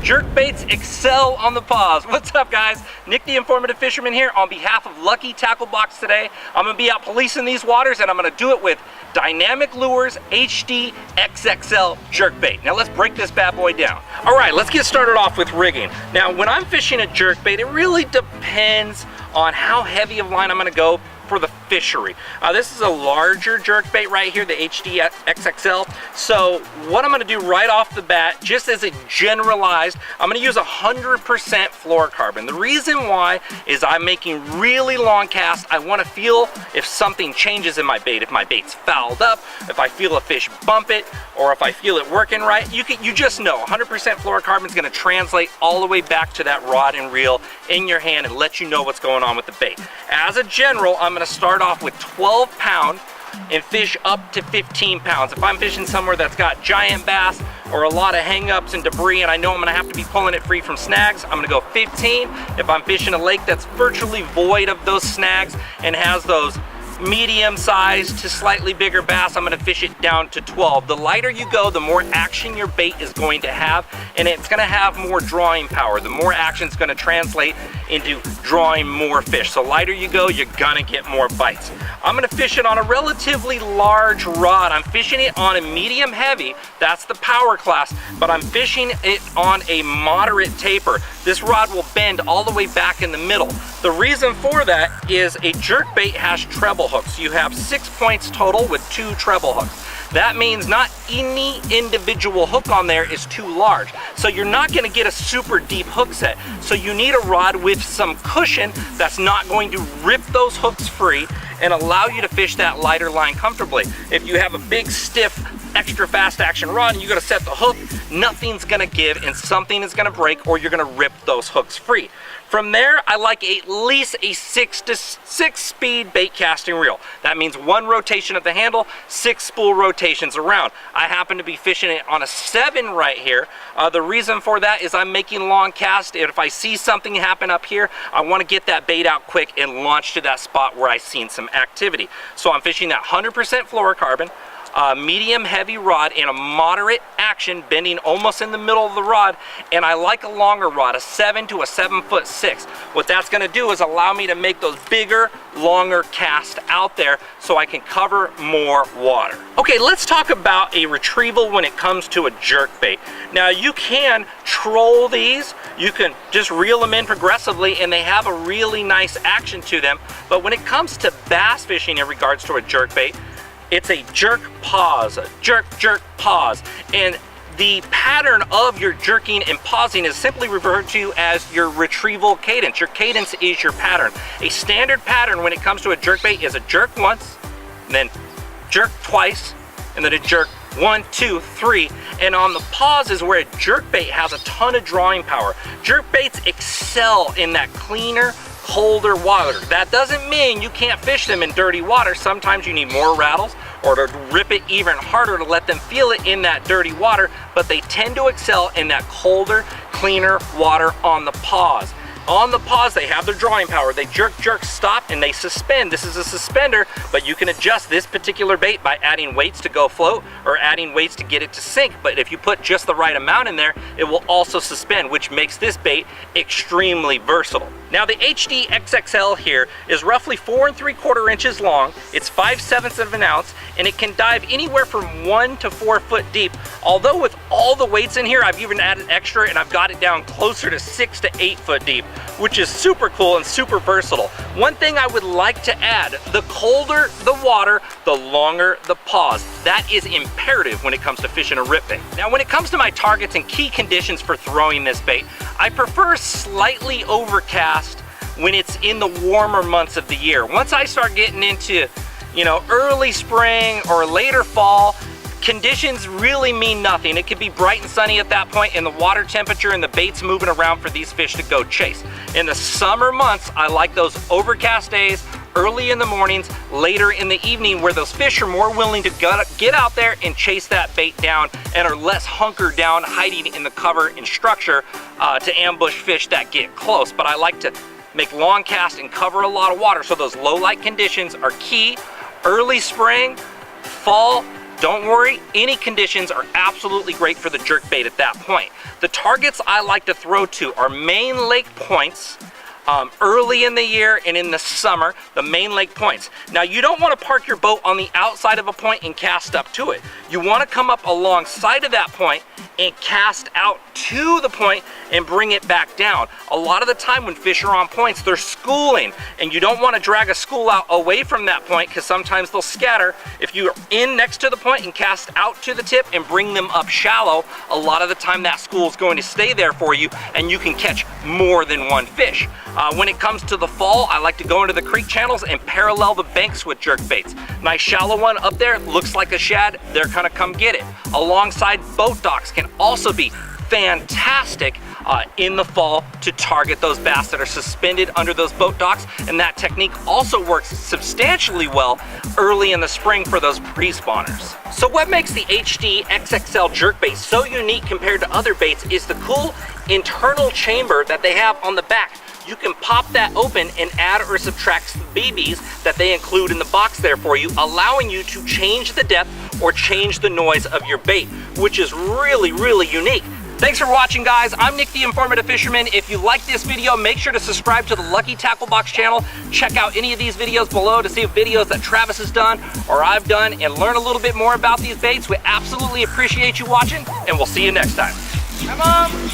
Jerkbaits excel on the paws. What's up, guys? Nick the Informative Fisherman here on behalf of Lucky Tackle Box today. I'm gonna be out policing these waters, and I'm gonna do it with Dynamic Lures HD XXL jerkbait. Now let's break this bad boy down. All right, let's get started off with rigging. Now when I'm fishing a jerkbait, it really depends on how heavy of line I'm gonna go for the fishery. This is a larger jerkbait right here, the HD XXL. So what I'm gonna do right off the bat, just as a generalized, I'm gonna use 100% fluorocarbon. The reason why is I'm making really long casts. I wanna feel if something changes in my bait, if my bait's fouled up, if I feel a fish bump it, or if I feel it working right. You just know 100% fluorocarbon is gonna translate all the way back to that rod and reel in your hand and let you know what's going on with the bait. As a general, I'm gonna start off with 12 pound and fish up to 15 pounds. If I'm fishing somewhere that's got giant bass or a lot of hang-ups and debris and I know I'm gonna have to be pulling it free from snags, I'm gonna go 15. If I'm fishing a lake that's virtually void of those snags and has those medium-sized to slightly bigger bass, I'm gonna fish it down to 12. The lighter you go, the more action your bait is going to have, and it's gonna have more drawing power. The more action is gonna translate into drawing more fish. So lighter you go, you're gonna get more bites. I'm gonna fish it on a relatively large rod. I'm fishing it on a medium heavy, that's the power class, but I'm fishing it on a moderate taper. This rod will bend all the way back in the middle. The reason for that is a jerkbait has treble hooks. You have 6 points total with 2 treble hooks. That means not any individual hook on there is too large. So you're not gonna get a super deep hook set. So you need a rod with some cushion that's not going to rip those hooks free and allow you to fish that lighter line comfortably. If you have a big, stiff, extra fast action rod and you gotta set the hook, nothing's gonna give and something is gonna break or you're gonna rip those hooks free. From there, I like at least a 6 speed bait casting reel. That means 1 rotation at the handle, 6 spool rotations around. I happen to be fishing it on a 7 right here. The reason for that is I'm making long casts. If I see something happen up here, I want to get that bait out quick and launch to that spot where I've seen some activity. So I'm fishing that 100% fluorocarbon, medium heavy rod and a moderate action bending almost in the middle of the rod, and I like a longer rod, a 7 to a 7'6". What that's going to do is allow me to make those bigger, longer casts out there so I can cover more water. Okay, let's talk about a retrieval when it comes to a jerkbait. Now you can troll these, you can just reel them in progressively and they have a really nice action to them, but when it comes to bass fishing in regards to a jerkbait, it's a jerk pause, a jerk pause, and the pattern of your jerking and pausing is simply referred to as your retrieval cadence. Your cadence is your pattern. A standard pattern when it comes to a jerkbait is a jerk once, then jerk twice, and then a jerk 1, 2, 3, and on the pause is where a jerkbait has a ton of drawing power. Jerkbaits excel in that cleaner, colder water. That doesn't mean you can't fish them in dirty water. Sometimes you need more rattles or to rip it even harder to let them feel it in that dirty water, but they tend to excel in that colder, cleaner water on the pause. On the pause, they have their drawing power. They jerk, stop, and they suspend. This is a suspender, but you can adjust this particular bait by adding weights to go float or adding weights to get it to sink. But if you put just the right amount in there, it will also suspend, which makes this bait extremely versatile. Now the HD XXL here is roughly 4 3/4 inches long. It's 5/7 of an ounce, and it can dive anywhere from 1 to 4 foot deep. Although with all the weights in here, I've even added extra and I've got it down closer to 6 to 8 foot deep, which is super cool and super versatile. One thing I would like to add, the colder the water, the longer the pause. That is imperative when it comes to fishing a rip bait. Now when it comes to my targets and key conditions for throwing this bait, I prefer slightly overcast when it's in the warmer months of the year. Once I start getting into, early spring or later fall, conditions really mean nothing. It could be bright and sunny at that point and the water temperature and the bait's moving around for these fish to go chase. In the summer months, I like those overcast days, early in the mornings, later in the evening, where those fish are more willing to get out there and chase that bait down and are less hunkered down, hiding in the cover and structure to ambush fish that get close. But I like to make long casts and cover a lot of water, so those low light conditions are key. Early spring, fall, Don't worry, any conditions are absolutely great for the jerkbait at that point. The targets I like to throw to are main lake points, early in the year and in the summer, the main lake points. Now, you don't want to park your boat on the outside of a point and cast up to it. You want to come up alongside of that point and cast out to the point and bring it back down. A lot of the time when fish are on points, they're schooling, and you don't want to drag a school out away from that point because sometimes they'll scatter. If you're in next to the point and cast out to the tip and bring them up shallow, a lot of the time that school is going to stay there for you and you can catch more than one fish. When it comes to the fall, I like to go into the creek channels and parallel the banks with jerkbaits. Nice shallow one up there, looks like a shad, they're gonna come get it. Alongside boat docks can also be fantastic in the fall to target those bass that are suspended under those boat docks, and that technique also works substantially well early in the spring for those pre-spawners. So what makes the HD XXL jerkbait so unique compared to other baits is the cool internal chamber that they have on the back. You can pop that open and add or subtract the BBs that they include in the box there for you, allowing you to change the depth or change the noise of your bait, which is really, really unique. Thanks for watching, guys. I'm Nick the Informative Fisherman. If you like this video, make sure to subscribe to the Lucky Tackle Box channel. Check out any of these videos below to see videos that Travis has done or I've done and learn a little bit more about these baits. We absolutely appreciate you watching, and we'll see you next time. Bye, Mom.